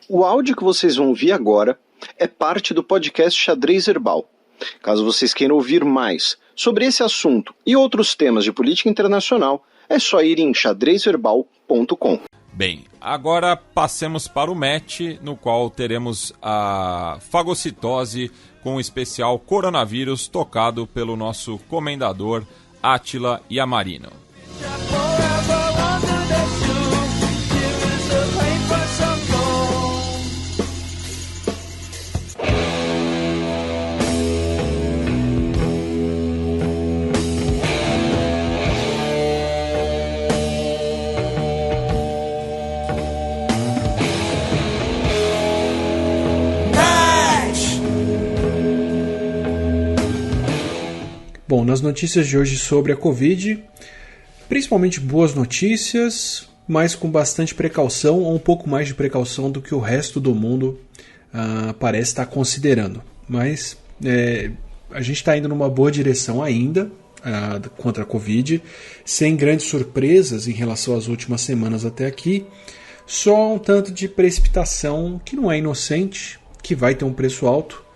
O áudio que vocês vão ouvir agora é parte do podcast Xadrez Herbal. Caso vocês queiram ouvir mais sobre esse assunto e outros temas de política internacional, é só ir em xadrezherbal.com. Bem, agora passemos para o match, no qual teremos a fagocitose com o especial coronavírus tocado pelo nosso comendador Átila Yamarino. Bom, nas notícias de hoje sobre a Covid, principalmente boas notícias, mas com bastante precaução, ou um pouco mais de precaução do que o resto do mundo parece estar considerando. Mas a gente está indo numa boa direção ainda contra a Covid, sem grandes surpresas em relação às últimas semanas até aqui, só um tanto de precipitação que não é inocente, que vai ter um preço alto,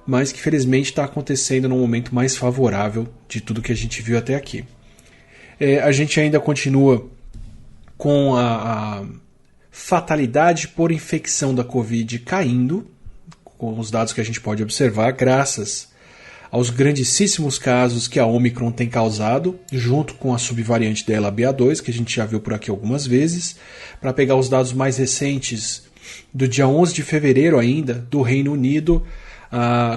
mas que felizmente está acontecendo num momento mais favorável de tudo que a gente viu até aqui. A gente ainda continua com a fatalidade por infecção da Covid caindo, com os dados que a gente pode observar, graças aos grandíssimos casos que a Omicron tem causado, junto com a subvariante dela, BA2, que a gente já viu por aqui algumas vezes. Para pegar os dados mais recentes, do dia 11 de fevereiro ainda, do Reino Unido,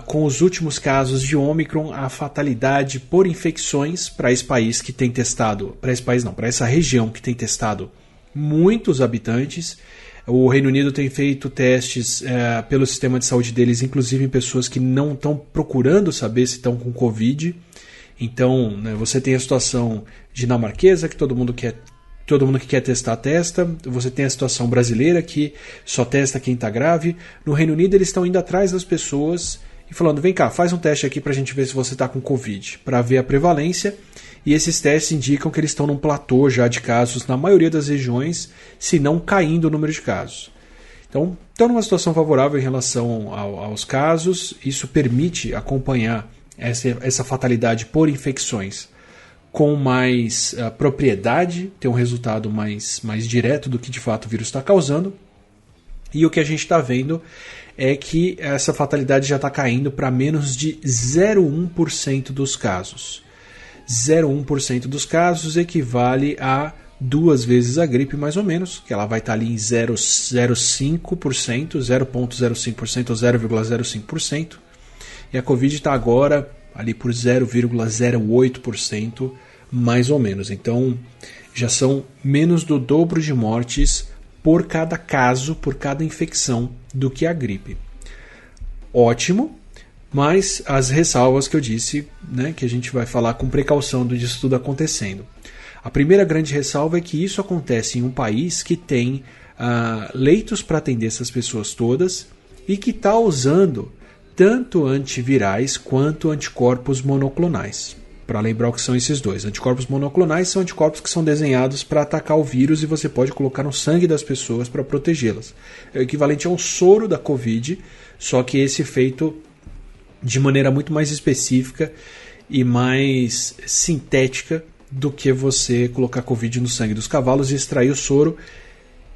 com os últimos casos de Omicron, a fatalidade por infecções para esse país que tem testado, para essa região que tem testado muitos habitantes. O Reino Unido tem feito testes pelo sistema de saúde deles, inclusive em pessoas que não estão procurando saber se estão com Covid. Então, né, você tem a situação dinamarquesa, que todo mundo que quer testar, testa. Você tem a situação brasileira, que só testa quem está grave. No Reino Unido, eles estão indo atrás das pessoas e falando, vem cá, faz um teste aqui para a gente ver se você está com Covid, para ver a prevalência. E esses testes indicam que eles estão num platô já de casos na maioria das regiões, se não caindo o número de casos. Então, estão numa situação favorável em relação aos casos. Isso permite acompanhar essa fatalidade por infecções com mais propriedade, ter um resultado mais direto do que de fato o vírus está causando. E o que a gente está vendo é que essa fatalidade já está caindo para menos de 0,1% dos casos. 0,1% dos casos equivale a 2 vezes a gripe, mais ou menos, que ela vai estar ali em 0,05%, 0,05% ou 0,05%. E a Covid está agora ali por 0,08%, mais ou menos. Então, já são menos do dobro de mortes por cada caso, por cada infecção, do que a gripe. Ótimo, mas as ressalvas que eu disse, né, que a gente vai falar com precaução disso tudo acontecendo. A primeira grande ressalva é que isso acontece em um país que tem leitos para atender essas pessoas todas e que está usando tanto antivirais quanto anticorpos monoclonais. Para lembrar o que são esses dois. Anticorpos monoclonais são anticorpos que são desenhados para atacar o vírus e você pode colocar no sangue das pessoas para protegê-las. É o equivalente a um soro da Covid, só que esse feito de maneira muito mais específica e mais sintética do que você colocar Covid no sangue dos cavalos e extrair o soro,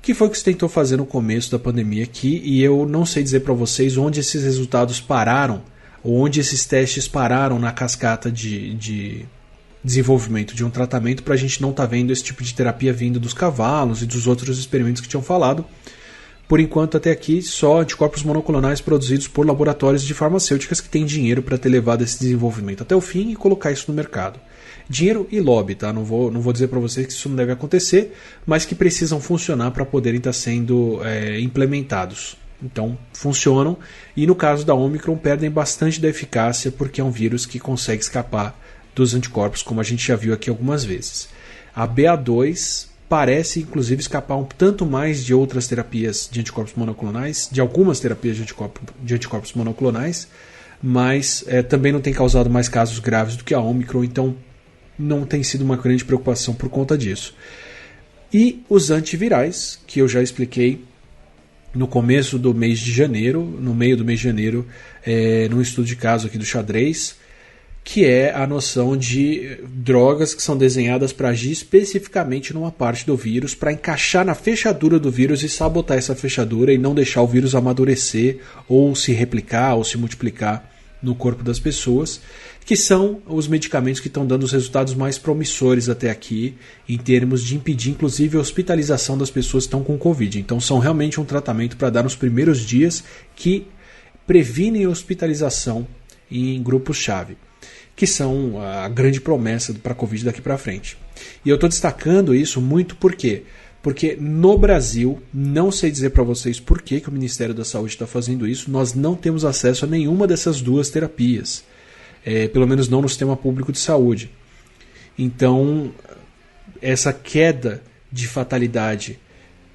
que foi o que se tentou fazer no começo da pandemia aqui, e eu não sei dizer para vocês onde esses resultados pararam, ou onde esses testes pararam na cascata de desenvolvimento de um tratamento, para a gente não estar vendo esse tipo de terapia vindo dos cavalos e dos outros experimentos que tinham falado. Por enquanto, até aqui, só anticorpos monoclonais produzidos por laboratórios de farmacêuticas que têm dinheiro para ter levado esse desenvolvimento até o fim e colocar isso no mercado. Dinheiro e lobby, tá? Não vou dizer para vocês que isso não deve acontecer, mas que precisam funcionar para poderem estar sendo implementados. Então, funcionam e no caso da Omicron perdem bastante da eficácia porque é um vírus que consegue escapar dos anticorpos, como a gente já viu aqui algumas vezes. A BA2 parece inclusive escapar um tanto mais de outras terapias de anticorpos monoclonais, de algumas terapias de anticorpos monoclonais, mas também não tem causado mais casos graves do que a Omicron, então não tem sido uma grande preocupação por conta disso. E os antivirais, que eu já expliquei no começo do mês de janeiro, no meio do mês de janeiro, num estudo de caso aqui do Xadrez, que é a noção de drogas que são desenhadas para agir especificamente numa parte do vírus, para encaixar na fechadura do vírus e sabotar essa fechadura e não deixar o vírus amadurecer ou se replicar ou se multiplicar no corpo das pessoas, que são os medicamentos que estão dando os resultados mais promissores até aqui, em termos de impedir inclusive a hospitalização das pessoas que estão com Covid. Então são realmente um tratamento para dar nos primeiros dias que previnem a hospitalização em grupos-chave, que são a grande promessa para a Covid daqui para frente. E eu estou destacando isso muito porque no Brasil, não sei dizer para vocês por que o Ministério da Saúde está fazendo isso, nós não temos acesso a nenhuma dessas duas terapias, pelo menos não no sistema público de saúde. Então, essa queda de fatalidade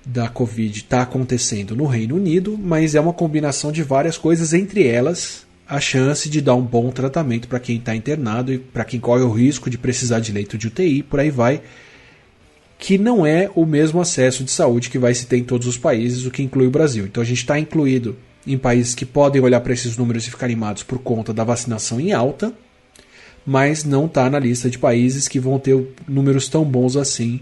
da Covid está acontecendo no Reino Unido, mas é uma combinação de várias coisas, entre elas a chance de dar um bom tratamento para quem está internado e para quem corre o risco de precisar de leito de UTI, por aí vai, que não é o mesmo acesso de saúde que vai se ter em todos os países, o que inclui o Brasil. Então a gente está incluído em países que podem olhar para esses números e ficar animados por conta da vacinação em alta, mas não está na lista de países que vão ter números tão bons assim,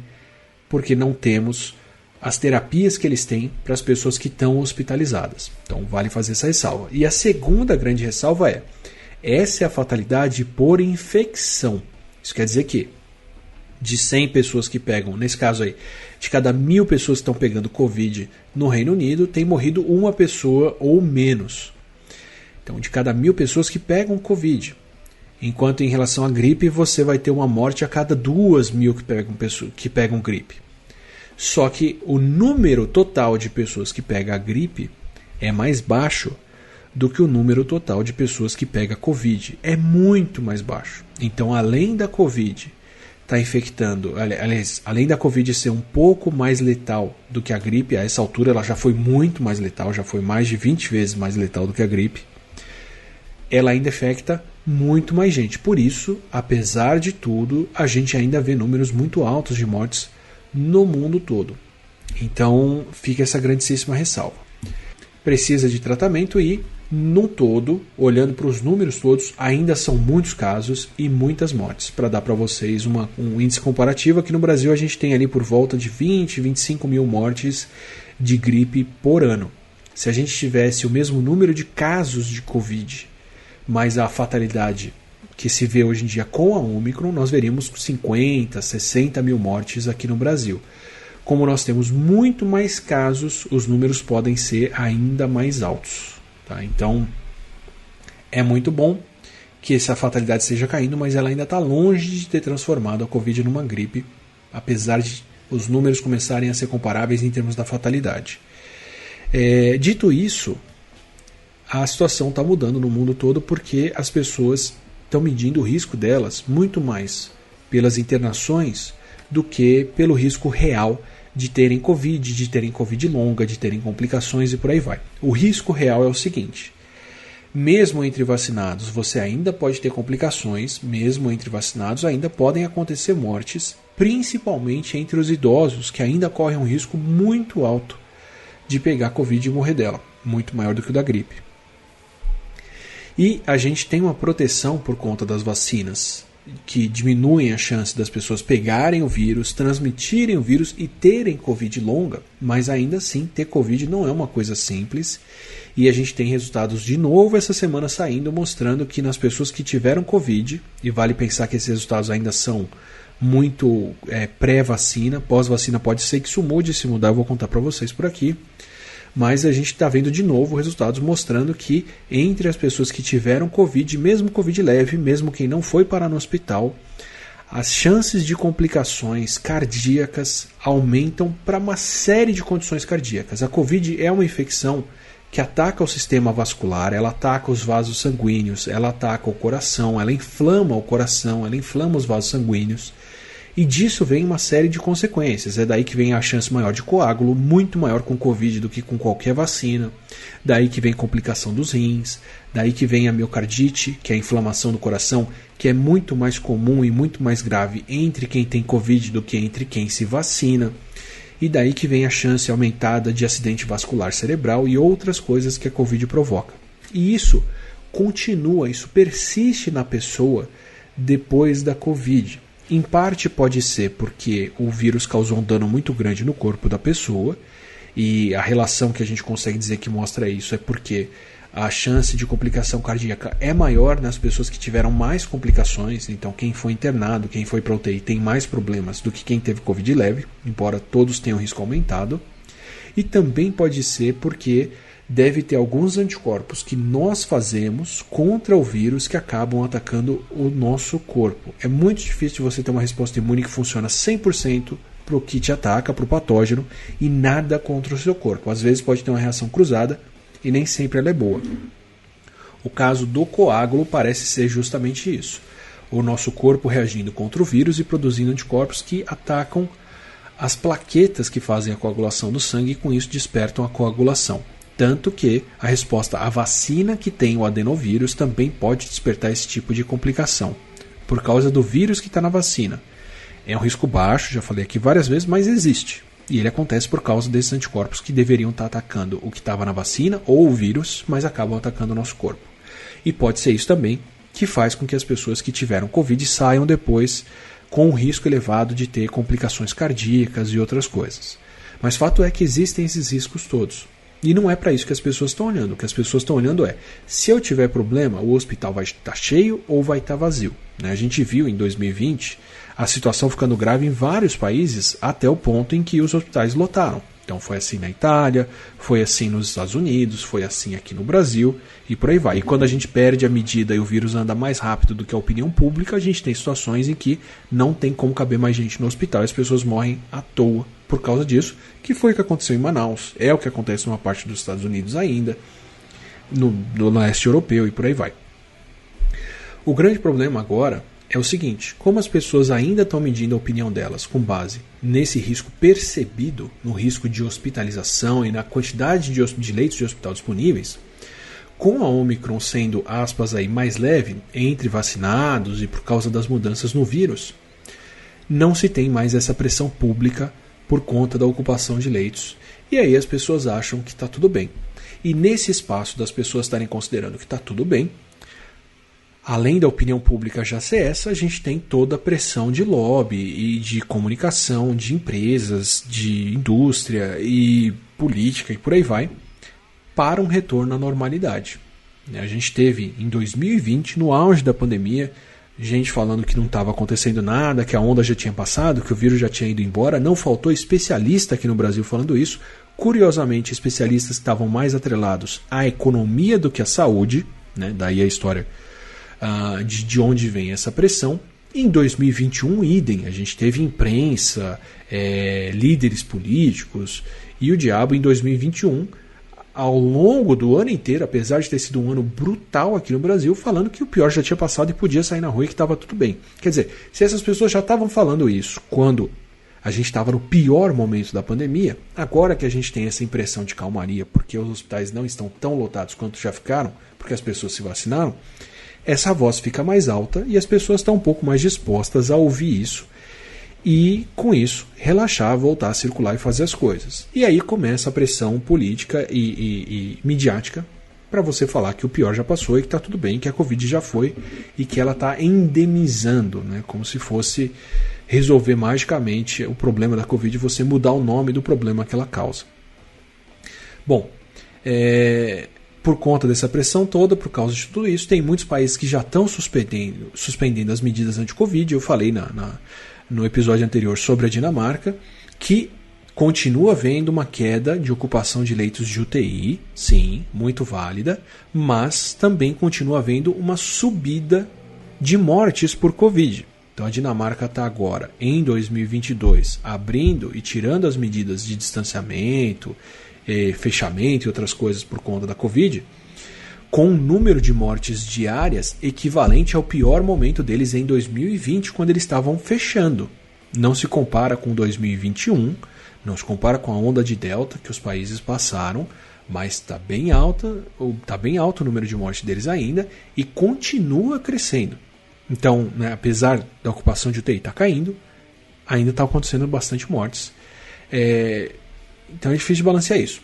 porque não temos as terapias que eles têm para as pessoas que estão hospitalizadas. Então vale fazer essa ressalva. E a segunda grande ressalva essa é a fatalidade por infecção. Isso quer dizer que de 100 pessoas que pegam, nesse caso aí, de cada 1.000 pessoas que estão pegando Covid no Reino Unido, tem morrido uma pessoa ou menos. Então, de cada 1.000 pessoas que pegam Covid. Enquanto em relação à gripe, você vai ter uma morte a cada 2.000 que pegam gripe. Só que o número total de pessoas que pegam a gripe é mais baixo do que o número total de pessoas que pegam Covid. É muito mais baixo. Então, além da Covid está infectando, aliás, além da Covid ser um pouco mais letal do que a gripe, a essa altura ela já foi muito mais letal, já foi mais de 20 vezes mais letal do que a gripe, ela ainda infecta muito mais gente. Por isso, apesar de tudo, a gente ainda vê números muito altos de mortes no mundo todo. Então, fica essa grandíssima ressalva. Precisa de tratamento e, num todo, olhando para os números todos, ainda são muitos casos e muitas mortes. Para dar para vocês um índice comparativo, aqui no Brasil a gente tem ali por volta de 20, 25 mil mortes de gripe por ano. Se a gente tivesse o mesmo número de casos de Covid, mas a fatalidade que se vê hoje em dia com a Omicron, nós veríamos 50, 60 mil mortes aqui no Brasil. Como nós temos muito mais casos, os números podem ser ainda mais altos. Tá? Então, é muito bom que essa fatalidade esteja caindo, mas ela ainda está longe de ter transformado a Covid numa gripe, apesar de os números começarem a ser comparáveis em termos da fatalidade. Dito isso, a situação está mudando no mundo todo porque as pessoas estão medindo o risco delas muito mais pelas internações do que pelo risco real de terem Covid longa, de terem complicações e por aí vai. O risco real é o seguinte: mesmo entre vacinados você ainda pode ter complicações, mesmo entre vacinados ainda podem acontecer mortes, principalmente entre os idosos, que ainda correm um risco muito alto de pegar Covid e morrer dela, muito maior do que o da gripe. E a gente tem uma proteção por conta das vacinas, que diminuem a chance das pessoas pegarem o vírus, transmitirem o vírus e terem Covid longa, mas ainda assim ter Covid não é uma coisa simples, e a gente tem resultados de novo essa semana saindo mostrando que nas pessoas que tiveram Covid, e vale pensar que esses resultados ainda são muito pré-vacina, pós-vacina pode ser que isso mude, se mudar eu vou contar para vocês por aqui, mas a gente está vendo de novo resultados mostrando que entre as pessoas que tiveram Covid, mesmo Covid leve, mesmo quem não foi parar no hospital, as chances de complicações cardíacas aumentam para uma série de condições cardíacas. A Covid é uma infecção que ataca o sistema vascular, ela ataca os vasos sanguíneos, ela ataca o coração, ela inflama o coração, ela inflama os vasos sanguíneos. E disso vem uma série de consequências. É daí que vem a chance maior de coágulo, muito maior com Covid do que com qualquer vacina. Daí que vem complicação dos rins. Daí que vem a miocardite, que é a inflamação do coração, que é muito mais comum e muito mais grave entre quem tem Covid do que entre quem se vacina. e daí que vem a chance aumentada de acidente vascular cerebral e outras coisas que a Covid provoca. E isso continua, isso persiste na pessoa depois da Covid. Em parte pode ser porque o vírus causou um dano muito grande no corpo da pessoa, e a relação que a gente consegue dizer que mostra isso é porque a chance de complicação cardíaca é maior nas pessoas que tiveram mais complicações. Então quem foi internado, quem foi para UTI tem mais problemas do que quem teve Covid leve, embora todos tenham risco aumentado. E também pode ser porque deve ter alguns anticorpos que nós fazemos contra o vírus que acabam atacando o nosso corpo. É muito difícil você ter uma resposta imune que funciona 100% para o que te ataca, para o patógeno, e nada contra o seu corpo. Às vezes pode ter uma reação cruzada e nem sempre ela é boa. O caso do coágulo parece ser justamente isso. O nosso corpo reagindo contra o vírus e produzindo anticorpos que atacam as plaquetas que fazem a coagulação do sangue e com isso despertam a coagulação. Tanto que a resposta à vacina que tem o adenovírus também pode despertar esse tipo de complicação, por causa do vírus que está na vacina. É um risco baixo, já falei aqui várias vezes, mas existe. E ele acontece por causa desses anticorpos que deveriam estar atacando o que estava na vacina ou o vírus, mas acabam atacando o nosso corpo. E pode ser isso também que faz com que as pessoas que tiveram Covid saiam depois com um risco elevado de ter complicações cardíacas e outras coisas. Mas fato é que existem esses riscos todos. E não é para isso que as pessoas estão olhando. O que as pessoas estão olhando é, se eu tiver problema, o hospital vai estar cheio ou vai estar vazio. A gente viu em 2020 a situação ficando grave em vários países até o ponto em que os hospitais lotaram. Então foi assim na Itália, foi assim nos Estados Unidos, foi assim aqui no Brasil e por aí vai. E quando a gente perde a medida e o vírus anda mais rápido do que a opinião pública, a gente tem situações em que não tem como caber mais gente no hospital e as pessoas morrem à toa por causa disso, que foi o que aconteceu em Manaus, é o que acontece numa parte dos Estados Unidos ainda, no leste europeu e por aí vai. O grande problema agora é o seguinte: como as pessoas ainda estão medindo a opinião delas com base nesse risco percebido, no risco de hospitalização e na quantidade de leitos de hospital disponíveis, com a Omicron sendo, aspas, aí, mais leve entre vacinados e por causa das mudanças no vírus, não se tem mais essa pressão pública por conta da ocupação de leitos. E aí as pessoas acham que está tudo bem. E nesse espaço das pessoas estarem considerando que está tudo bem, além da opinião pública já ser essa, a gente tem toda a pressão de lobby e de comunicação, de empresas, de indústria e política e por aí vai, para um retorno à normalidade. A gente teve em 2020, no auge da pandemia, gente falando que não estava acontecendo nada, que a onda já tinha passado, que o vírus já tinha ido embora. Não faltou especialista aqui no Brasil falando isso. Curiosamente, especialistas que estavam mais atrelados à economia do que à saúde, né? Daí a história de onde vem essa pressão. Em 2021, idem, a gente teve imprensa, líderes políticos e o diabo. Em 2021, ao longo do ano inteiro, apesar de ter sido um ano brutal aqui no Brasil, falando que o pior já tinha passado e podia sair na rua e que estava tudo bem. Quer dizer, se essas pessoas já estavam falando isso quando a gente estava no pior momento da pandemia, agora que a gente tem essa impressão de calmaria, porque os hospitais não estão tão lotados quanto já ficaram, porque as pessoas se vacinaram, essa voz fica mais alta e as pessoas estão um pouco mais dispostas a ouvir isso e, com isso, relaxar, voltar a circular e fazer as coisas. E aí começa a pressão política e midiática para você falar que o pior já passou e que está tudo bem, que a Covid já foi e que ela está endemizando, né? Como se fosse resolver magicamente o problema da Covid e você mudar o nome do problema que ela causa. Bom, por conta dessa pressão toda, por causa de tudo isso, tem muitos países que já estão suspendendo as medidas anti-Covid. Eu falei no episódio anterior sobre a Dinamarca, que continua havendo uma queda de ocupação de leitos de UTI, sim, muito válida, mas também continua havendo uma subida de mortes por Covid. Então a Dinamarca está agora, em 2022, abrindo e tirando as medidas de distanciamento, fechamento e outras coisas por conta da Covid, com um número de mortes diárias equivalente ao pior momento deles em 2020, quando eles estavam fechando. Não se compara com 2021, não se compara com a onda de Delta que os países passaram, mas está bem alto o número de mortes deles ainda e continua crescendo. Então, né, apesar da ocupação de UTI estar caindo, ainda está acontecendo bastante mortes. Então é difícil de balancear isso.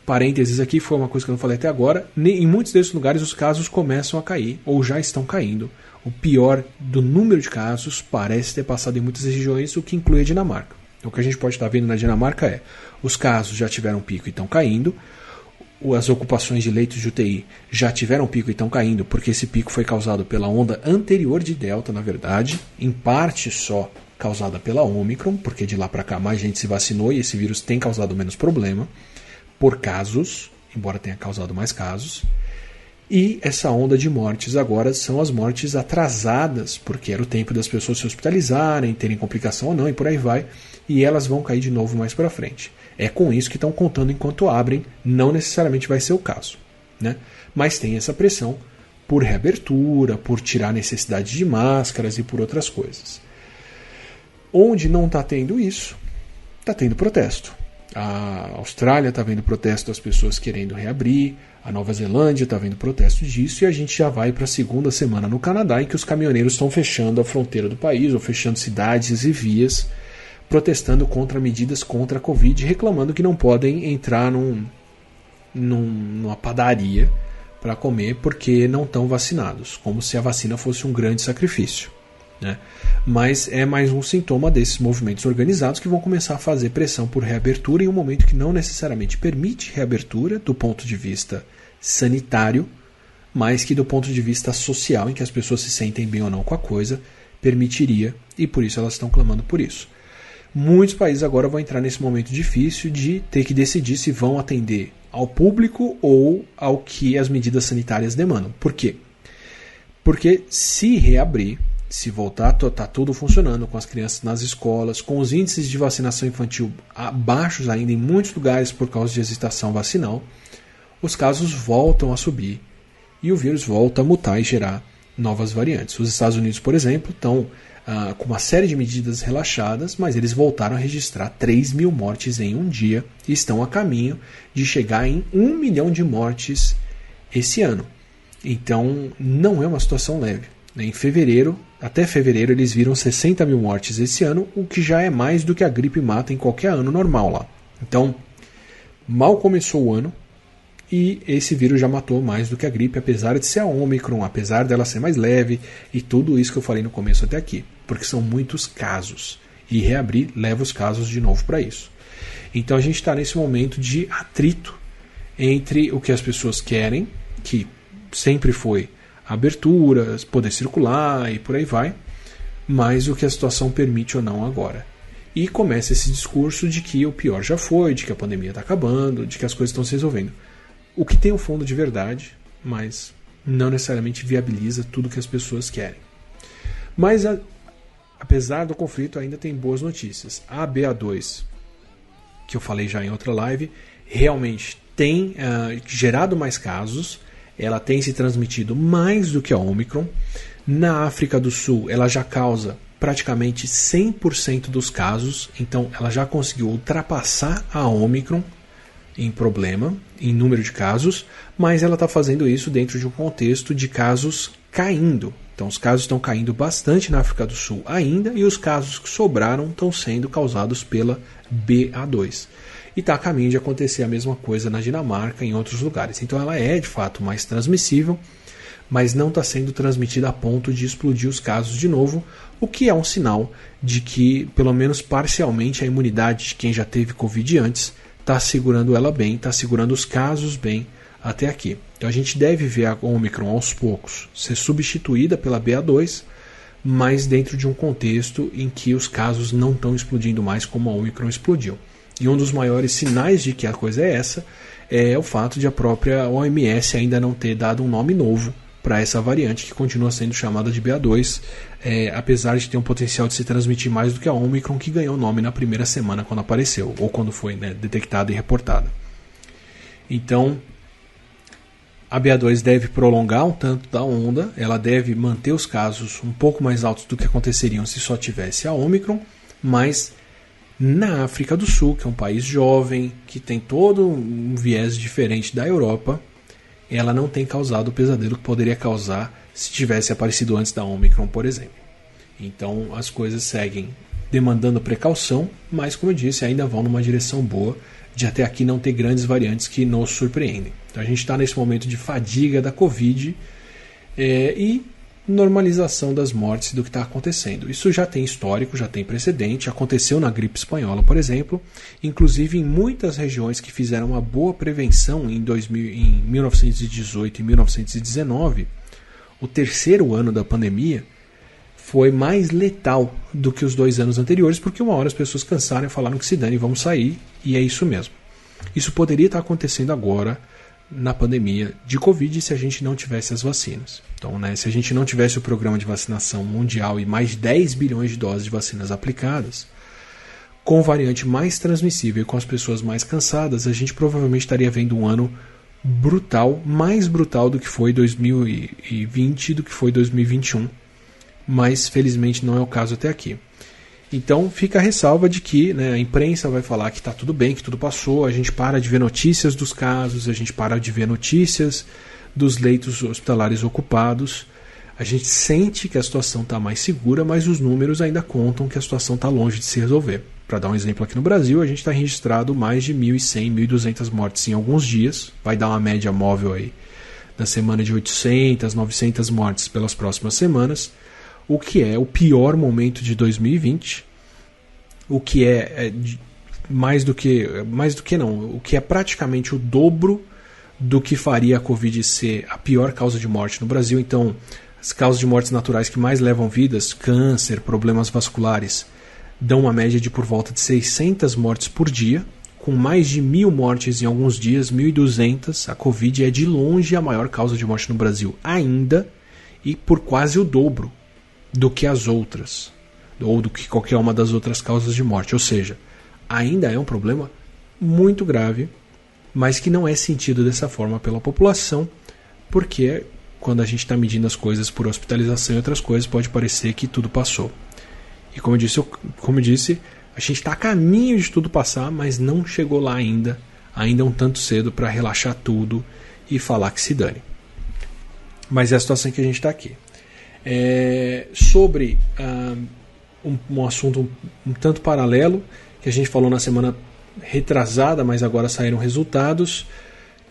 Parênteses aqui, foi uma coisa que eu não falei até agora. Em muitos desses lugares os casos começam a cair, ou já estão caindo. O pior do número de casos parece ter passado em muitas regiões, o que inclui a Dinamarca. O que a gente pode estar vendo na Dinamarca é: os casos já tiveram pico e estão caindo, as ocupações de leitos de UTI já tiveram pico e estão caindo, porque esse pico foi causado pela onda anterior de Delta, na verdade, em parte só causada pela Omicron, porque de lá para cá mais gente se vacinou e esse vírus tem causado menos problema, por casos, embora tenha causado mais casos. E essa onda de mortes agora são as mortes atrasadas, porque era o tempo das pessoas se hospitalizarem, terem complicação ou não, e por aí vai, e elas vão cair de novo mais para frente. É com isso que estão contando enquanto abrem, não necessariamente vai ser o caso, né? Mas tem essa pressão por reabertura, por tirar a necessidade de máscaras e por outras coisas. Onde não está tendo isso, está tendo protesto. A Austrália está vendo protesto das pessoas querendo reabrir, a Nova Zelândia está vendo protesto disso, e a gente já vai para a segunda semana no Canadá, em que os caminhoneiros estão fechando a fronteira do país, ou fechando cidades e vias, protestando contra medidas contra a Covid, reclamando que não podem entrar numa padaria para comer porque não estão vacinados, como se a vacina fosse um grande sacrifício, né? Mas é mais um sintoma desses movimentos organizados que vão começar a fazer pressão por reabertura em um momento que não necessariamente permite reabertura do ponto de vista sanitário, mas que do ponto de vista social, em que as pessoas se sentem bem ou não com a coisa, permitiria, e por isso elas estão clamando por isso. Muitos países agora vão entrar nesse momento difícil de ter que decidir se vão atender ao público ou ao que as medidas sanitárias demandam. Por quê? Porque se reabrir, se voltar a estar tudo funcionando, com as crianças nas escolas, com os índices de vacinação infantil baixos ainda em muitos lugares por causa de hesitação vacinal, os casos voltam a subir e o vírus volta a mutar e gerar novas variantes. Os Estados Unidos, por exemplo, estão com uma série de medidas relaxadas, mas eles voltaram a registrar 3 mil mortes em um dia e estão a caminho de chegar em 1 milhão de mortes esse ano. Então, não é uma situação leve. Em fevereiro, até fevereiro, eles viram 60 mil mortes esse ano, o que já é mais do que a gripe mata em qualquer ano normal lá. Então, mal começou o ano e esse vírus já matou mais do que a gripe, apesar de ser a Omicron, apesar dela ser mais leve e tudo isso que eu falei no começo até aqui, porque são muitos casos e reabrir leva os casos de novo para isso. Então a gente está nesse momento de atrito entre o que as pessoas querem, que sempre foi aberturas, poder circular e por aí vai, mas o que a situação permite ou não agora. E começa esse discurso de que o pior já foi, de que a pandemia está acabando, de que as coisas estão se resolvendo. O que tem um fundo de verdade, mas não necessariamente viabiliza tudo que as pessoas querem. Mas, apesar do conflito, ainda tem boas notícias. A BA2, que eu falei já em outra live, realmente tem gerado mais casos, ela tem se transmitido mais do que a Omicron. Na África do Sul, ela já causa praticamente 100% dos casos, então ela já conseguiu ultrapassar a Omicron em problema, em número de casos, mas ela está fazendo isso dentro de um contexto de casos caindo. Então os casos estão caindo bastante na África do Sul ainda, e os casos que sobraram estão sendo causados pela BA2. E está a caminho de acontecer a mesma coisa na Dinamarca e em outros lugares. Então ela é de fato mais transmissível, mas não está sendo transmitida a ponto de explodir os casos de novo, o que é um sinal de que, pelo menos parcialmente, a imunidade de quem já teve Covid antes está segurando ela bem, está segurando os casos bem até aqui. Então a gente deve ver a Omicron aos poucos ser substituída pela BA2, mas dentro de um contexto em que os casos não estão explodindo mais como a Omicron explodiu. E um dos maiores sinais de que a coisa é essa é o fato de a própria OMS ainda não ter dado um nome novo para essa variante, que continua sendo chamada de BA2, apesar de ter um potencial de se transmitir mais do que a Omicron, que ganhou o nome na primeira semana quando apareceu, ou quando foi detectada e reportada. Então, a BA2 deve prolongar um tanto da onda, ela deve manter os casos um pouco mais altos do que aconteceriam se só tivesse a Omicron, mas na África do Sul, que é um país jovem, que tem todo um viés diferente da Europa, ela não tem causado o pesadelo que poderia causar se tivesse aparecido antes da Omicron, por exemplo. Então as coisas seguem demandando precaução, mas, como eu disse, ainda vão numa direção boa de até aqui não ter grandes variantes que nos surpreendem. Então a gente está nesse momento de fadiga da Covid e normalização das mortes do que está acontecendo. Isso já tem histórico, já tem precedente, aconteceu na gripe espanhola, por exemplo, inclusive em muitas regiões que fizeram uma boa prevenção em 1918 e 1919, o terceiro ano da pandemia foi mais letal do que os 2 anos anteriores, porque uma hora as pessoas cansaram e falaram que se dane, vamos sair, e é isso mesmo. Isso poderia estar acontecendo agora na pandemia de Covid se a gente não tivesse as vacinas. Então, se a gente não tivesse o programa de vacinação mundial e mais 10 bilhões de doses de vacinas aplicadas, com variante mais transmissível e com as pessoas mais cansadas, a gente provavelmente estaria vendo um ano brutal, mais brutal do que foi 2020 e do que foi 2021. Mas felizmente não é o caso até aqui. Então fica a ressalva de que a imprensa vai falar que está tudo bem, que tudo passou, a gente para de ver notícias dos casos, a gente para de ver notícias dos leitos hospitalares ocupados, a gente sente que a situação está mais segura, mas os números ainda contam que a situação está longe de se resolver. Para dar um exemplo, aqui no Brasil, a gente está registrado mais de 1.100, 1.200 mortes em alguns dias, vai dar uma média móvel aí na semana de 800, 900 mortes pelas próximas semanas, o que é o pior momento de 2020, o que o que é praticamente o dobro do que faria a Covid ser a pior causa de morte no Brasil. Então, as causas de mortes naturais que mais levam vidas, câncer, problemas vasculares, dão uma média de por volta de 600 mortes por dia, com mais de 1.000 mortes em alguns dias, 1.200. A Covid é de longe a maior causa de morte no Brasil ainda, e por quase o dobro do que as outras, ou do que qualquer uma das outras causas de morte. Ou seja, ainda é um problema muito grave, mas que não é sentido dessa forma pela população, porque quando a gente está medindo as coisas por hospitalização e outras coisas, pode parecer que tudo passou. E como eu disse, a gente está a caminho de tudo passar, mas não chegou lá ainda é um tanto cedo para relaxar tudo e falar que se dane. Mas é a situação que a gente está aqui. Sobre um assunto um tanto paralelo, que a gente falou na semana retrasada, mas agora saíram resultados.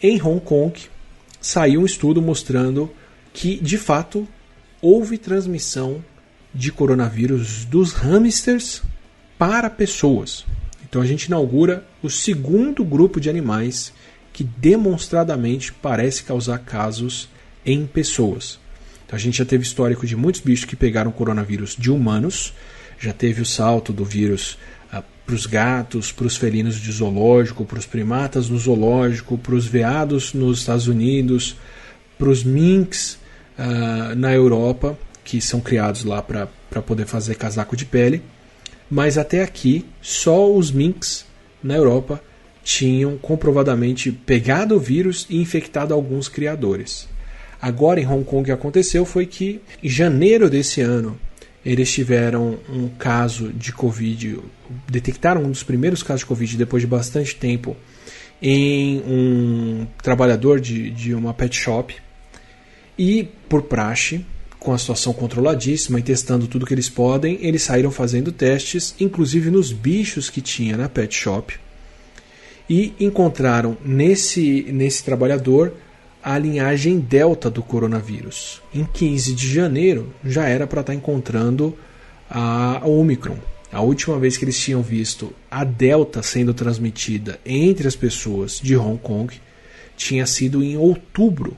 Em Hong Kong saiu um estudo mostrando que de fato houve transmissão de coronavírus dos hamsters para pessoas. Então a gente inaugura o segundo grupo de animais que demonstradamente parece causar casos em pessoas. Então a gente já teve histórico de muitos bichos que pegaram coronavírus de humanos, já teve o salto do vírus para os gatos, para os felinos de zoológico, para os primatas no zoológico, para os veados nos Estados Unidos, para os minks na Europa, que são criados lá para poder fazer casaco de pele. Mas até aqui, só os minks na Europa tinham comprovadamente pegado o vírus e infectado alguns criadores. Agora em Hong Kong o que aconteceu foi que em janeiro desse ano eles tiveram um caso de Covid, detectaram um dos primeiros casos de Covid depois de bastante tempo em um trabalhador de uma pet shop, e por praxe, com a situação controladíssima e testando tudo que eles podem, eles saíram fazendo testes, inclusive nos bichos que tinha na pet shop, e encontraram nesse trabalhador a linhagem delta do coronavírus. Em 15 de janeiro já era para estar encontrando a Omicron. A última vez que eles tinham visto a delta sendo transmitida entre as pessoas de Hong Kong tinha sido em outubro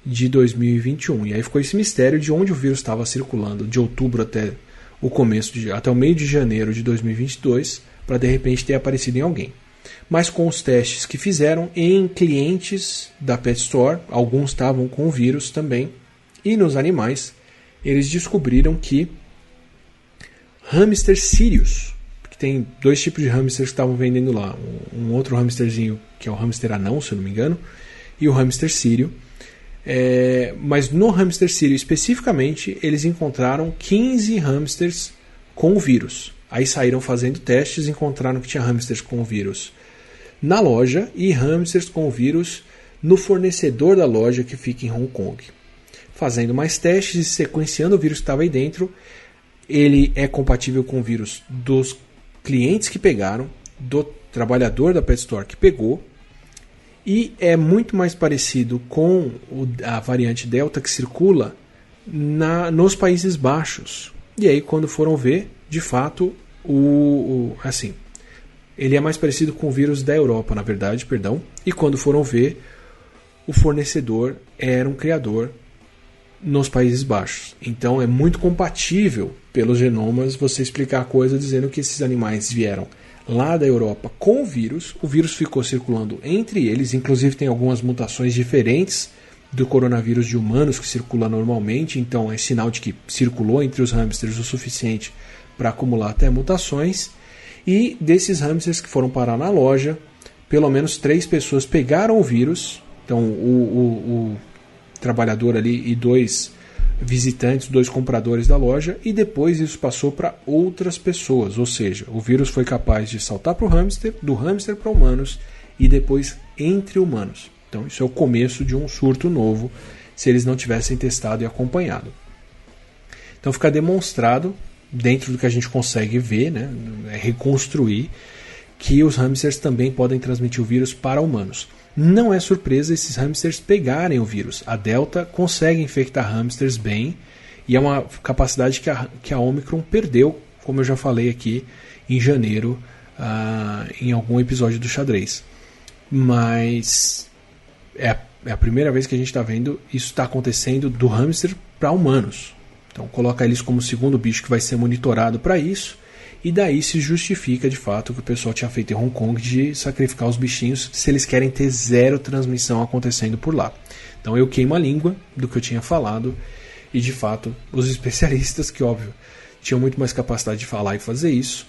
de 2021. E aí ficou esse mistério de onde o vírus estava circulando de outubro até o meio de janeiro de 2022, para de repente ter aparecido em alguém. Mas com os testes que fizeram em clientes da Pet Store, alguns estavam com o vírus também, e nos animais, eles descobriram que hamster Sirius, que tem 2 tipos de hamsters que estavam vendendo lá, um outro hamsterzinho, que é o hamster anão, se eu não me engano, e o hamster sírio. Mas no hamster sírio especificamente, eles encontraram 15 hamsters com o vírus. Aí saíram fazendo testes, encontraram que tinha hamsters com o vírus na loja e hamsters com o vírus no fornecedor da loja que fica em Hong Kong. Fazendo mais testes e sequenciando o vírus que estava aí dentro, ele é compatível com o vírus dos clientes que pegaram, do trabalhador da Pet Store que pegou, e é muito mais parecido com a variante Delta que circula nos Países Baixos. E aí, quando foram ver, de fato, assim, ele é mais parecido com o vírus da Europa, na verdade, perdão. E quando foram ver, o fornecedor era um criador nos Países Baixos. Então é muito compatível pelos genomas você explicar a coisa dizendo que esses animais vieram lá da Europa com o vírus ficou circulando entre eles, inclusive tem algumas mutações diferentes do coronavírus de humanos que circula normalmente, então é sinal de que circulou entre os hamsters o suficiente para acumular até mutações. E desses hamsters que foram parar na loja, pelo menos 3 pessoas pegaram o vírus, então o trabalhador ali e 2 visitantes, 2 compradores da loja, e depois isso passou para outras pessoas, ou seja, o vírus foi capaz de saltar para o hamster, do hamster para humanos e depois entre humanos. Então isso é o começo de um surto novo, se eles não tivessem testado e acompanhado. Então fica demonstrado, dentro do que a gente consegue ver, né, reconstruir, que os hamsters também podem transmitir o vírus para humanos. Não é surpresa esses hamsters pegarem o vírus. A Delta consegue infectar hamsters bem e é uma capacidade que a Omicron perdeu, como eu já falei aqui em janeiro, em algum episódio do Xadrez. Mas é a primeira vez que a gente está vendo isso está acontecendo do hamster para humanos. Então coloca eles como o segundo bicho que vai ser monitorado para isso. E daí se justifica de fato o que o pessoal tinha feito em Hong Kong de sacrificar os bichinhos se eles querem ter 0 transmissão acontecendo por lá. Então eu queimo a língua do que eu tinha falado e de fato os especialistas, que óbvio tinham muito mais capacidade de falar e fazer isso,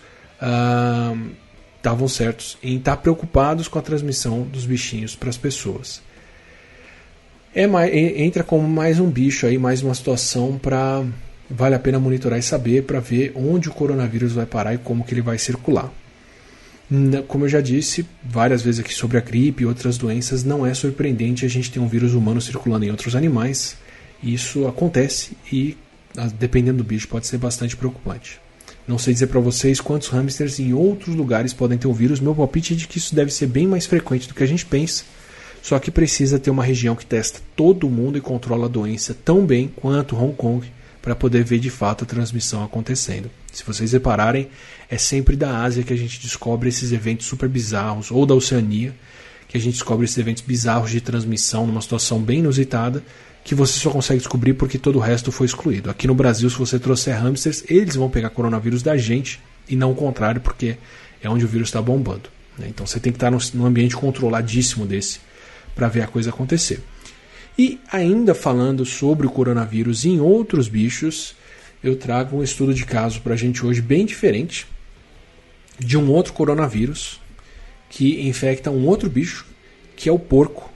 estavam certos em estar preocupados com a transmissão dos bichinhos para as pessoas. Entra como mais um bicho aí, mais uma situação para vale a pena monitorar e saber para ver onde o coronavírus vai parar e como que ele vai circular. Como eu já disse várias vezes aqui sobre a gripe e outras doenças, não é surpreendente a gente ter um vírus humano circulando em outros animais. Isso acontece e, dependendo do bicho, pode ser bastante preocupante. Não sei dizer para vocês quantos hamsters em outros lugares podem ter o vírus. Meu palpite é de que isso deve ser bem mais frequente do que a gente pensa. Só que precisa ter uma região que testa todo mundo e controla a doença tão bem quanto Hong Kong, para poder ver de fato a transmissão acontecendo. Se vocês repararem, é sempre da Ásia que a gente descobre esses eventos super bizarros, ou da Oceania, que a gente descobre esses eventos bizarros de transmissão numa situação bem inusitada, que você só consegue descobrir porque todo o resto foi excluído. Aqui no Brasil, se você trouxer hamsters, eles vão pegar coronavírus da gente, e não o contrário, porque é onde o vírus está bombando. Então você tem que estar num ambiente controladíssimo desse, para ver a coisa acontecer. E ainda falando sobre o coronavírus em outros bichos, eu trago um estudo de caso para a gente hoje bem diferente, de um outro coronavírus que infecta um outro bicho, que é o porco,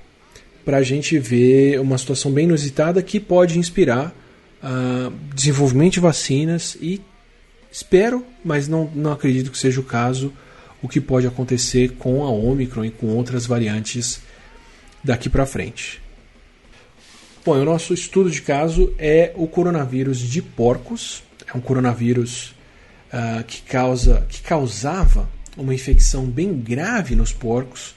para a gente ver uma situação bem inusitada que pode inspirar desenvolvimento de vacinas e espero, mas não acredito que seja o caso, o que pode acontecer com a Omicron e com outras variantes daqui para frente. Bom, o nosso estudo de caso é o coronavírus de porcos. É um coronavírus que causava uma infecção bem grave nos porcos,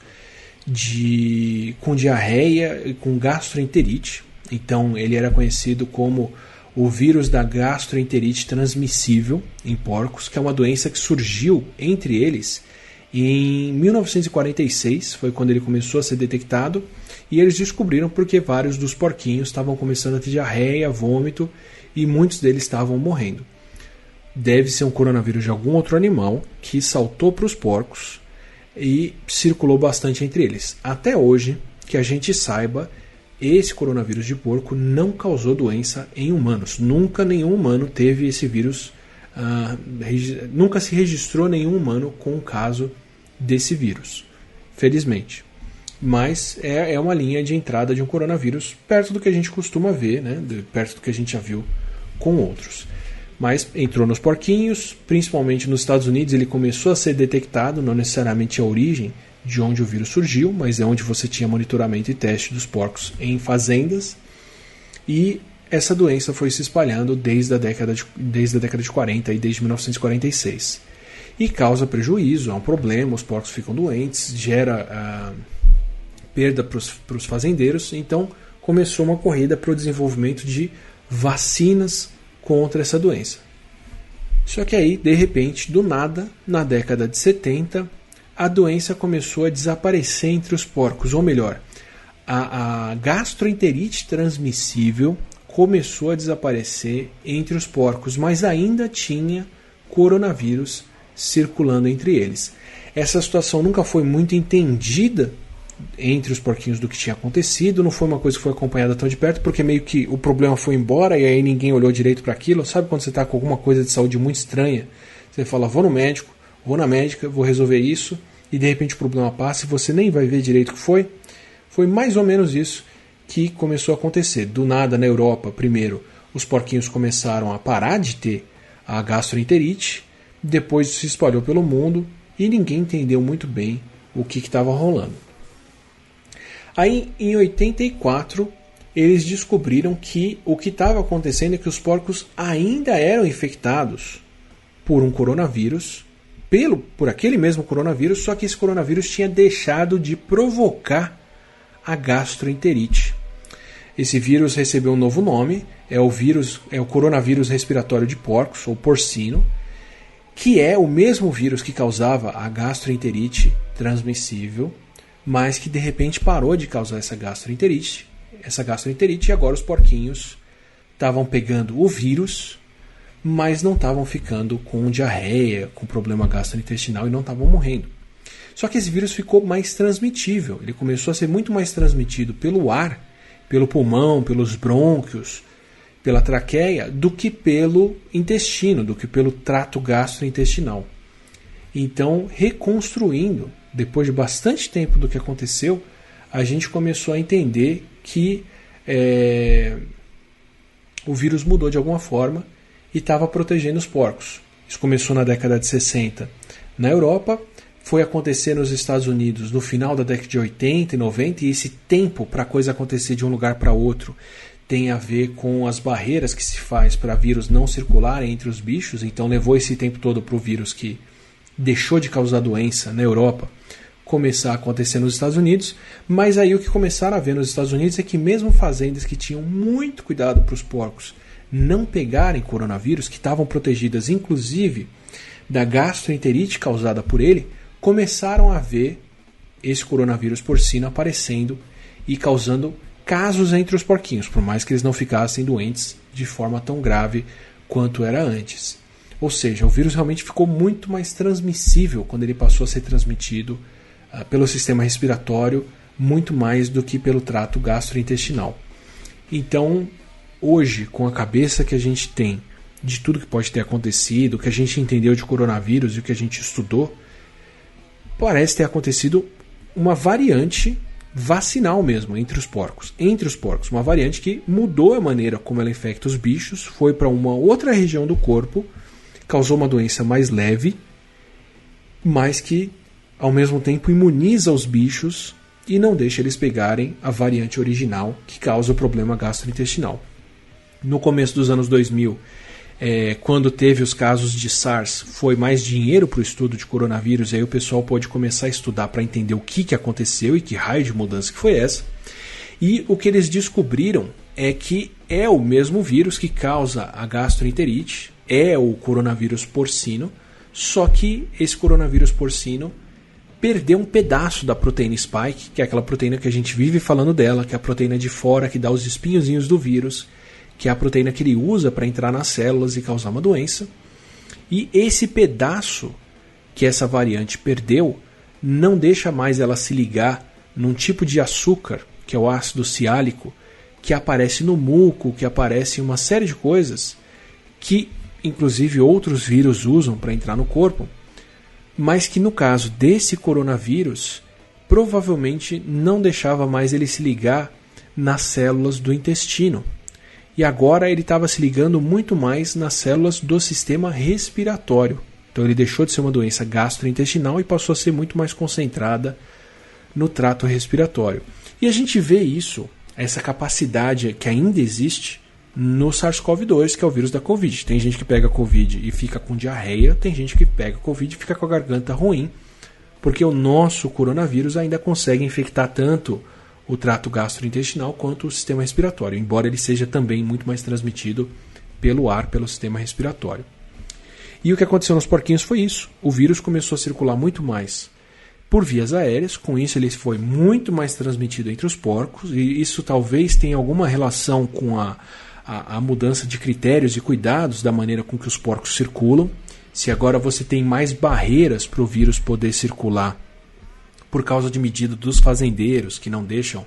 com diarreia e com gastroenterite. Então ele era conhecido como o vírus da gastroenterite transmissível em porcos, que é uma doença que surgiu entre eles em 1946, foi quando ele começou a ser detectado, e eles descobriram porque vários dos porquinhos estavam começando a ter diarreia, vômito, e muitos deles estavam morrendo. Deve ser um coronavírus de algum outro animal que saltou para os porcos e circulou bastante entre eles. Até hoje, que a gente saiba, esse coronavírus de porco não causou doença em humanos. Nunca nenhum humano teve esse vírus. Nunca se registrou nenhum humano com um caso desse vírus, felizmente. Mas é uma linha de entrada de um coronavírus perto do que a gente costuma ver, né? Perto do que a gente já viu com outros. Mas entrou nos porquinhos, principalmente nos Estados Unidos ele começou a ser detectado, não necessariamente a origem de onde o vírus surgiu, mas é onde você tinha monitoramento e teste dos porcos em fazendas. E essa doença foi se espalhando desde a década de 40, e desde 1946. E causa prejuízo, é um problema, os porcos ficam doentes, gera perda para os fazendeiros. Então começou uma corrida para o desenvolvimento de vacinas contra essa doença. Só que aí, de repente, do nada, na década de 70, a doença começou a desaparecer entre os porcos, ou melhor, a gastroenterite transmissível começou a desaparecer entre os porcos, mas ainda tinha coronavírus circulando entre eles. Essa situação nunca foi muito entendida entre os porquinhos do que tinha acontecido, não foi uma coisa que foi acompanhada tão de perto, porque meio que o problema foi embora e aí ninguém olhou direito para aquilo. Sabe quando você está com alguma coisa de saúde muito estranha, você fala, vou no médico, vou na médica, vou resolver isso, e de repente o problema passa e você nem vai ver direito o que foi? Foi mais ou menos isso que começou a acontecer. Do nada, na Europa, primeiro, os porquinhos começaram a parar de ter a gastroenterite, depois se espalhou pelo mundo e ninguém entendeu muito bem o que estava rolando. Aí, em 84, eles descobriram que o que estava acontecendo é que os porcos ainda eram infectados por um coronavírus, por aquele mesmo coronavírus, só que esse coronavírus tinha deixado de provocar a gastroenterite. Esse vírus recebeu um novo nome, é o coronavírus respiratório de porcos, ou porcino, que é o mesmo vírus que causava a gastroenterite transmissível, mas que de repente parou de causar essa gastroenterite, e agora os porquinhos estavam pegando o vírus, mas não estavam ficando com diarreia, com problema gastrointestinal e não estavam morrendo. Só que esse vírus ficou mais transmitível, ele começou a ser muito mais transmitido pelo ar, pelo pulmão, pelos brônquios, pela traqueia, do que pelo intestino, do que pelo trato gastrointestinal. Então, reconstruindo, depois de bastante tempo do que aconteceu, a gente começou a entender que o vírus mudou de alguma forma e estava protegendo os porcos. Isso começou na década de 60 na Europa, foi acontecer nos Estados Unidos no final da década de 80 e 90, e esse tempo para a coisa acontecer de um lugar para outro tem a ver com as barreiras que se faz para vírus não circular entre os bichos. Então levou esse tempo todo para o vírus que deixou de causar doença na Europa começar a acontecer nos Estados Unidos. Mas aí o que começaram a ver nos Estados Unidos é que mesmo fazendas que tinham muito cuidado para os porcos não pegarem coronavírus, que estavam protegidas inclusive da gastroenterite causada por ele, começaram a ver esse coronavírus porcino aparecendo e causando casos entre os porquinhos, por mais que eles não ficassem doentes de forma tão grave quanto era antes. Ou seja, o vírus realmente ficou muito mais transmissível quando ele passou a ser transmitido pelo sistema respiratório, muito mais do que pelo trato gastrointestinal. Então, hoje, com a cabeça que a gente tem de tudo que pode ter acontecido, o que a gente entendeu de coronavírus e o que a gente estudou, parece ter acontecido uma variante vacinal mesmo entre os porcos. Uma variante que mudou a maneira como ela infecta os bichos, foi para uma outra região do corpo, causou uma doença mais leve, mas que ao mesmo tempo imuniza os bichos e não deixa eles pegarem a variante original que causa o problema gastrointestinal. No começo dos anos 2000, quando teve os casos de SARS, foi mais dinheiro para o estudo de coronavírus, e aí o pessoal pôde começar a estudar para entender o que aconteceu e que raio de mudança que foi essa. E o que eles descobriram é que é o mesmo vírus que causa a gastroenterite, é o coronavírus porcino, só que esse coronavírus porcino perdeu um pedaço da proteína spike, que é aquela proteína que a gente vive falando dela, que é a proteína de fora que dá os espinhozinhos do vírus, que é a proteína que ele usa para entrar nas células e causar uma doença. E esse pedaço que essa variante perdeu não deixa mais ela se ligar num tipo de açúcar, que é o ácido ciálico, que aparece no muco, que aparece em uma série de coisas que inclusive outros vírus usam para entrar no corpo, mas que no caso desse coronavírus provavelmente não deixava mais ele se ligar nas células do intestino. E agora ele estava se ligando muito mais nas células do sistema respiratório. Então ele deixou de ser uma doença gastrointestinal e passou a ser muito mais concentrada no trato respiratório. E a gente vê isso, essa capacidade que ainda existe no SARS-CoV-2, que é o vírus da Covid. Tem gente que pega Covid e fica com diarreia, tem gente que pega Covid e fica com a garganta ruim, porque o nosso coronavírus ainda consegue infectar tanto o trato gastrointestinal quanto o sistema respiratório, embora ele seja também muito mais transmitido pelo ar, pelo sistema respiratório. E o que aconteceu nos porquinhos foi isso. O vírus começou a circular muito mais por vias aéreas, com isso ele foi muito mais transmitido entre os porcos, e isso talvez tenha alguma relação com a mudança de critérios e cuidados da maneira com que os porcos circulam. Se agora você tem mais barreiras para o vírus poder circular por causa de medida dos fazendeiros que não deixam,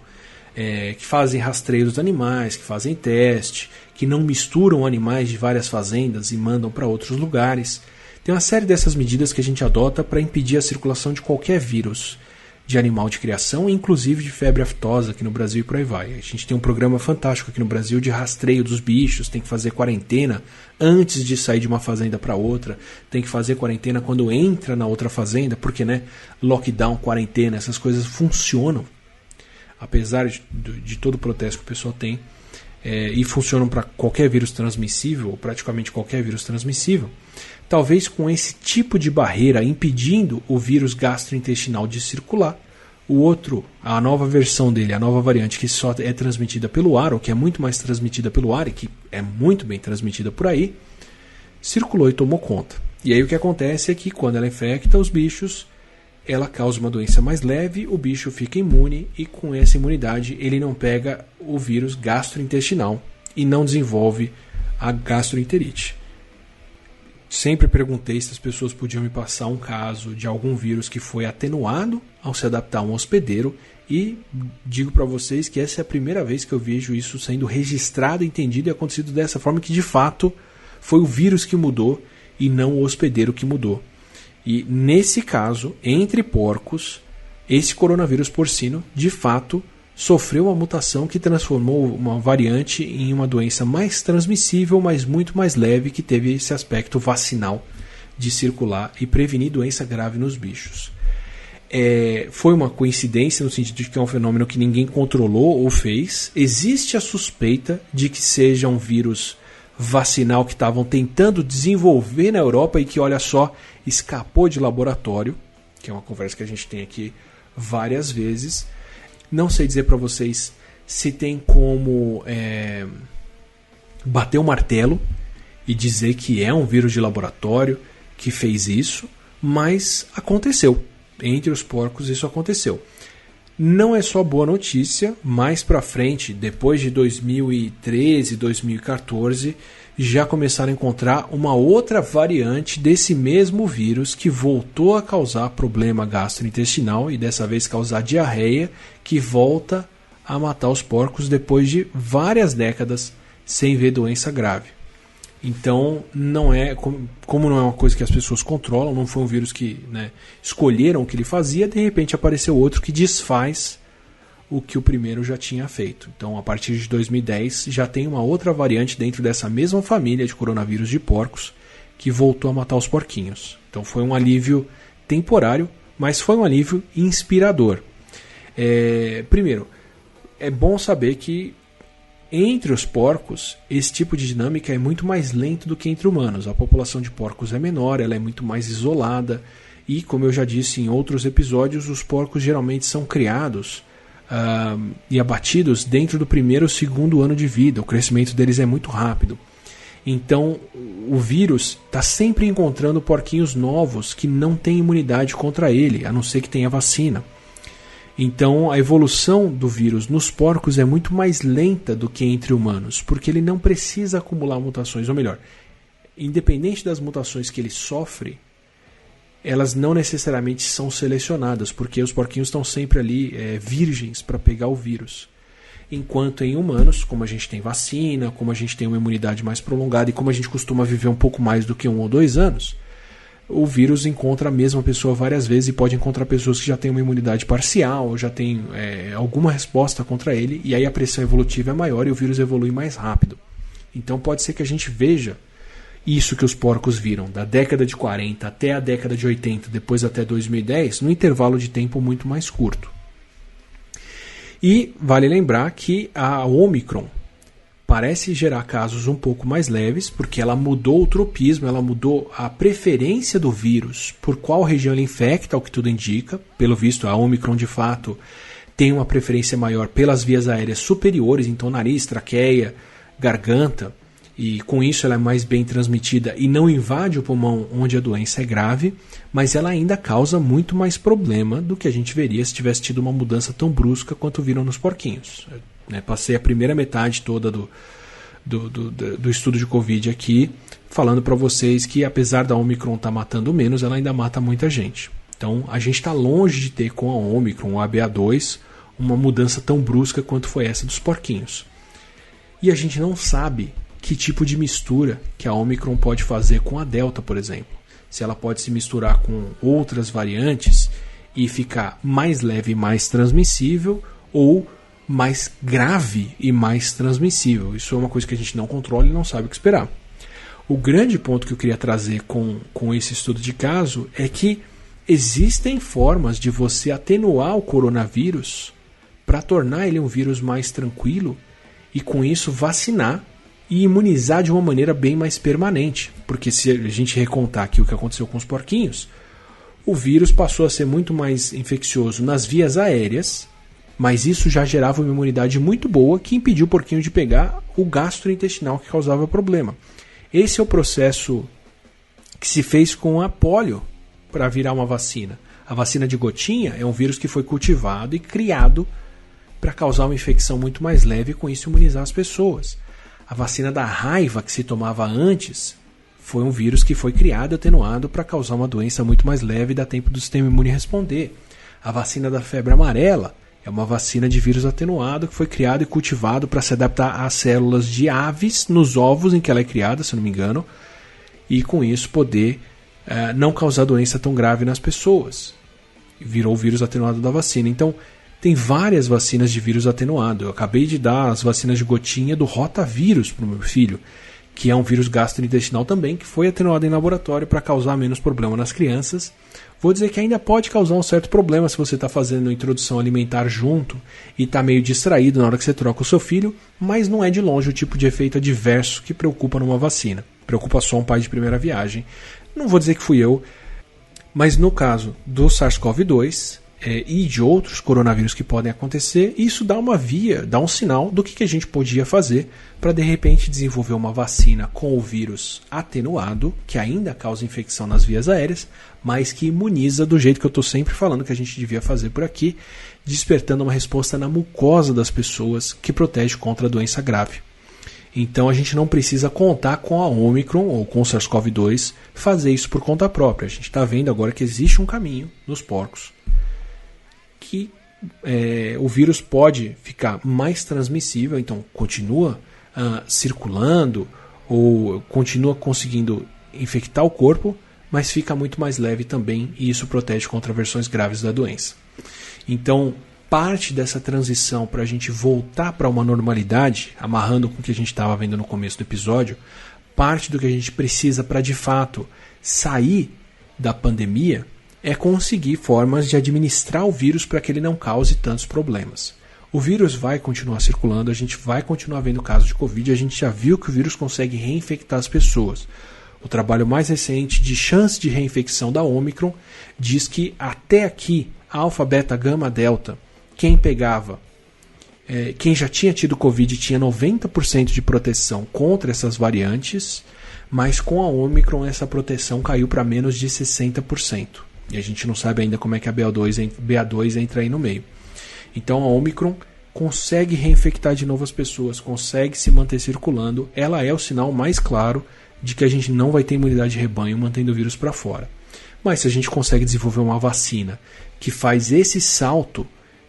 que fazem rastreio dos animais, que fazem teste, que não misturam animais de várias fazendas e mandam para outros lugares. Tem uma série dessas medidas que a gente adota para impedir a circulação de qualquer vírus de animal de criação, inclusive de febre aftosa aqui no Brasil e por aí vai. A gente tem um programa fantástico aqui no Brasil de rastreio dos bichos, tem que fazer quarentena antes de sair de uma fazenda para outra, tem que fazer quarentena quando entra na outra fazenda, porque lockdown, quarentena, essas coisas funcionam, apesar de todo o protesto que o pessoal tem, e funcionam para qualquer vírus transmissível, ou praticamente qualquer vírus transmissível. Talvez com esse tipo de barreira impedindo o vírus gastrointestinal de circular, o outro, a nova versão dele, a nova variante que só é transmitida pelo ar, ou que é muito mais transmitida pelo ar e que é muito bem transmitida por aí, circulou e tomou conta. E aí o que acontece é que quando ela infecta os bichos, ela causa uma doença mais leve, o bicho fica imune e com essa imunidade ele não pega o vírus gastrointestinal e não desenvolve a gastroenterite. Sempre perguntei se as pessoas podiam me passar um caso de algum vírus que foi atenuado ao se adaptar a um hospedeiro, e digo para vocês que essa é a primeira vez que eu vejo isso sendo registrado, entendido e acontecido dessa forma, que de fato foi o vírus que mudou e não o hospedeiro que mudou. E nesse caso, entre porcos, esse coronavírus porcino de fato sofreu uma mutação que transformou uma variante em uma doença mais transmissível, mas muito mais leve, que teve esse aspecto vacinal de circular e prevenir doença grave nos bichos. Foi uma coincidência no sentido de que é um fenômeno que ninguém controlou ou fez. Existe a suspeita de que seja um vírus vacinal que estavam tentando desenvolver na Europa e que, olha só, escapou de laboratório, que é uma conversa que a gente tem aqui várias vezes. Não sei dizer para vocês se tem como bater o martelo e dizer que é um vírus de laboratório que fez isso, mas aconteceu. Entre os porcos isso aconteceu. Não é só boa notícia, mais para frente, depois de 2013, 2014, já começaram a encontrar uma outra variante desse mesmo vírus que voltou a causar problema gastrointestinal e dessa vez causar diarreia, que volta a matar os porcos depois de várias décadas sem ver doença grave. Então, não é, como não é uma coisa que as pessoas controlam, não foi um vírus que escolheram o que ele fazia, de repente apareceu outro que desfaz o que o primeiro já tinha feito. Então, a partir de 2010, já tem uma outra variante dentro dessa mesma família de coronavírus de porcos que voltou a matar os porquinhos. Então, foi um alívio temporário, mas foi um alívio inspirador. Primeiro, é bom saber que entre os porcos, esse tipo de dinâmica é muito mais lento do que entre humanos. A população de porcos é menor, ela é muito mais isolada e, como eu já disse em outros episódios, os porcos geralmente são criados e abatidos dentro do primeiro ou segundo ano de vida. O crescimento deles é muito rápido. Então, o vírus está sempre encontrando porquinhos novos que não têm imunidade contra ele, a não ser que tenha vacina. Então, a evolução do vírus nos porcos é muito mais lenta do que entre humanos, porque ele não precisa acumular mutações, ou melhor, independente das mutações que ele sofre, elas não necessariamente são selecionadas, porque os porquinhos estão sempre ali virgens para pegar o vírus. Enquanto em humanos, como a gente tem vacina, como a gente tem uma imunidade mais prolongada e como a gente costuma viver um pouco mais do que 1 ou 2 anos, o vírus encontra a mesma pessoa várias vezes e pode encontrar pessoas que já têm uma imunidade parcial ou já têm alguma resposta contra ele, e aí a pressão evolutiva é maior e o vírus evolui mais rápido. Então pode ser que a gente veja isso que os porcos viram da década de 40 até a década de 80, depois até 2010, num intervalo de tempo muito mais curto. E vale lembrar que a Omicron parece gerar casos um pouco mais leves, porque ela mudou o tropismo, ela mudou a preferência do vírus por qual região ele infecta, o que tudo indica. Pelo visto, a Omicron de fato tem uma preferência maior pelas vias aéreas superiores, então nariz, traqueia, garganta, e com isso ela é mais bem transmitida e não invade o pulmão onde a doença é grave, mas ela ainda causa muito mais problema do que a gente veria se tivesse tido uma mudança tão brusca quanto viram nos porquinhos. Passei a primeira metade toda do estudo de Covid aqui, falando para vocês que apesar da Omicron estar matando menos, ela ainda mata muita gente. Então a gente está longe de ter com a Omicron, a BA2, uma mudança tão brusca quanto foi essa dos porquinhos. E a gente não sabe que tipo de mistura que a Omicron pode fazer com a Delta, por exemplo. Se ela pode se misturar com outras variantes e ficar mais leve e mais transmissível, ou mais grave e mais transmissível. Isso é uma coisa que a gente não controla e não sabe o que esperar. O grande ponto que eu queria trazer com esse estudo de caso é que existem formas de você atenuar o coronavírus para tornar ele um vírus mais tranquilo e com isso vacinar e imunizar de uma maneira bem mais permanente. Porque se a gente recontar aqui o que aconteceu com os porquinhos, o vírus passou a ser muito mais infeccioso nas vias aéreas, mas isso já gerava uma imunidade muito boa que impediu o porquinho de pegar o gastrointestinal que causava problema. Esse é o processo que se fez com a polio para virar uma vacina. A vacina de gotinha é um vírus que foi cultivado e criado para causar uma infecção muito mais leve e com isso imunizar as pessoas. A vacina da raiva que se tomava antes foi um vírus que foi criado e atenuado para causar uma doença muito mais leve e dar tempo do sistema imune responder. A vacina da febre amarela é uma vacina de vírus atenuado que foi criado e cultivado para se adaptar às células de aves nos ovos em que ela é criada, se não me engano, e com isso poder não causar doença tão grave nas pessoas. Virou o vírus atenuado da vacina. Então, tem várias vacinas de vírus atenuado. Eu acabei de dar as vacinas de gotinha do rotavírus para o meu filho, que é um vírus gastrointestinal também, que foi atenuado em laboratório para causar menos problema nas crianças. Vou dizer que ainda pode causar um certo problema se você está fazendo a introdução alimentar junto e está meio distraído na hora que você troca o seu filho, mas não é de longe o tipo de efeito adverso que preocupa numa vacina. Preocupa só um pai de primeira viagem. Não vou dizer que fui eu, mas no caso do SARS-CoV-2 e de outros coronavírus que podem acontecer, isso dá um sinal do que a gente podia fazer para de repente desenvolver uma vacina com o vírus atenuado, que ainda causa infecção nas vias aéreas, mas que imuniza do jeito que eu estou sempre falando que a gente devia fazer por aqui, despertando uma resposta na mucosa das pessoas que protege contra a doença grave. Então a gente não precisa contar com a Omicron ou com o SARS-CoV-2 fazer isso por conta própria. A gente está vendo agora que existe um caminho nos porcos que o vírus pode ficar mais transmissível, então continua circulando ou continua conseguindo infectar o corpo, mas fica muito mais leve também e isso protege contra versões graves da doença. Então, parte dessa transição para a gente voltar para uma normalidade, amarrando com o que a gente estava vendo no começo do episódio, parte do que a gente precisa para de fato sair da pandemia é conseguir formas de administrar o vírus para que ele não cause tantos problemas. O vírus vai continuar circulando, a gente vai continuar vendo casos de Covid, a gente já viu que o vírus consegue reinfectar as pessoas. O trabalho mais recente de chance de reinfecção da Omicron diz que até aqui, alfa, beta, gama, delta, quem pegava, quem já tinha tido Covid tinha 90% de proteção contra essas variantes, mas com a Omicron essa proteção caiu para menos de 60%. E a gente não sabe ainda como é que a BA2 entra aí no meio. Então a Omicron consegue reinfectar de novo as pessoas, consegue se manter circulando. Ela é o sinal mais claro de que a gente não vai ter imunidade de rebanho mantendo o vírus para fora. Mas se a gente consegue desenvolver uma vacina que faz esse salto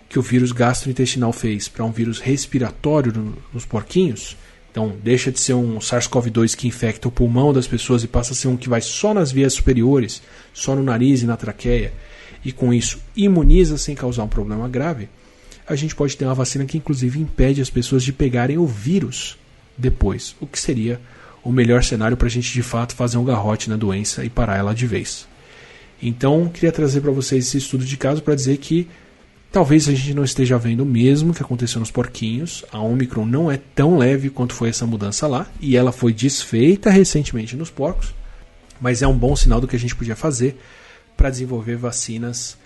que o vírus gastrointestinal fez para um vírus respiratório nos porquinhos, então deixa de ser um SARS-CoV-2 que infecta o pulmão das pessoas e passa a ser um que vai só nas vias superiores, só no nariz e na traqueia, e com isso imuniza sem causar um problema grave, a gente pode ter uma vacina que inclusive impede as pessoas de pegarem o vírus depois, o que seria o melhor cenário para a gente de fato fazer um garrote na doença e parar ela de vez. Então, queria trazer para vocês esse estudo de caso para dizer que Talvez a gente não esteja vendo o mesmo que aconteceu nos porquinhos. A Omicron não é tão leve quanto foi essa mudança lá, e ela foi desfeita recentemente nos porcos, mas é um bom sinal do que a gente podia fazer para desenvolver vacinas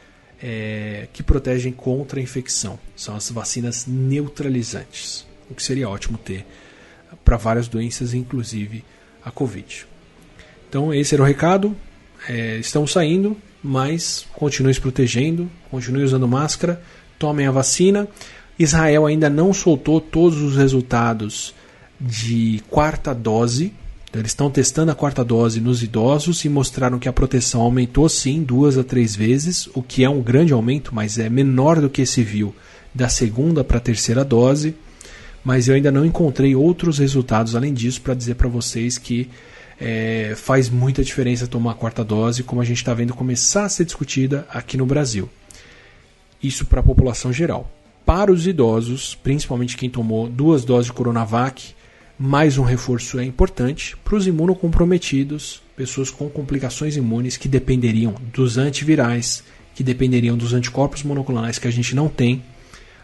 que protegem contra a infecção. São as vacinas neutralizantes, o que seria ótimo ter para várias doenças, inclusive a Covid. Então esse era o recado. Estamos saindo, mas continuem se protegendo, continuem usando máscara, tomem a vacina. Israel ainda não soltou todos os resultados de quarta dose. Então, eles estão testando a quarta dose nos idosos e mostraram que a proteção aumentou sim 2 a 3 vezes, o que é um grande aumento, mas é menor do que se viu da segunda para a terceira dose. Mas eu ainda não encontrei outros resultados além disso para dizer para vocês que faz muita diferença tomar a quarta dose, como a gente está vendo começar a ser discutida aqui no Brasil. Isso para a população geral. Para os idosos, principalmente quem tomou 2 doses de Coronavac, mais um reforço é importante. Para os imunocomprometidos, pessoas com complicações imunes que dependeriam dos antivirais, que dependeriam dos anticorpos monoclonais que a gente não tem,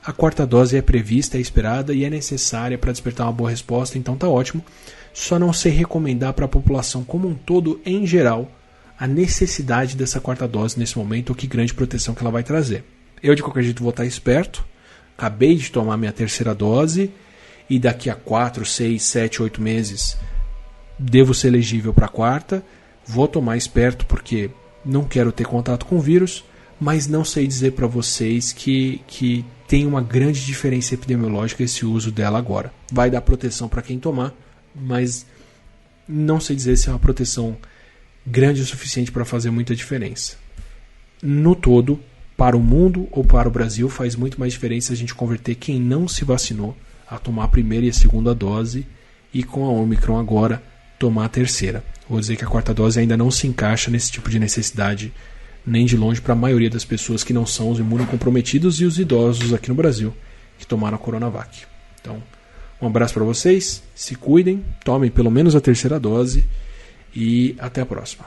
a quarta dose é prevista, é esperada e é necessária para despertar uma boa resposta, então está ótimo. Só não sei recomendar para a população como um todo, em geral, a necessidade dessa quarta dose nesse momento, ou que grande proteção que ela vai trazer. Eu, de qualquer jeito, vou estar esperto. Acabei de tomar minha terceira dose e daqui a 4, 6, 7, 8 meses devo ser elegível para a quarta. Vou tomar esperto porque não quero ter contato com o vírus, mas não sei dizer para vocês que tem uma grande diferença epidemiológica esse uso dela agora. Vai dar proteção para quem tomar, mas não sei dizer se é uma proteção grande o suficiente para fazer muita diferença. No todo, para o mundo ou para o Brasil, faz muito mais diferença a gente converter quem não se vacinou a tomar a primeira e a segunda dose e com a Omicron agora tomar a terceira. Vou dizer que a quarta dose ainda não se encaixa nesse tipo de necessidade nem de longe para a maioria das pessoas que não são os imunocomprometidos e os idosos aqui no Brasil que tomaram a Coronavac. Então, um abraço para vocês, se cuidem, tomem pelo menos a terceira dose e até a próxima.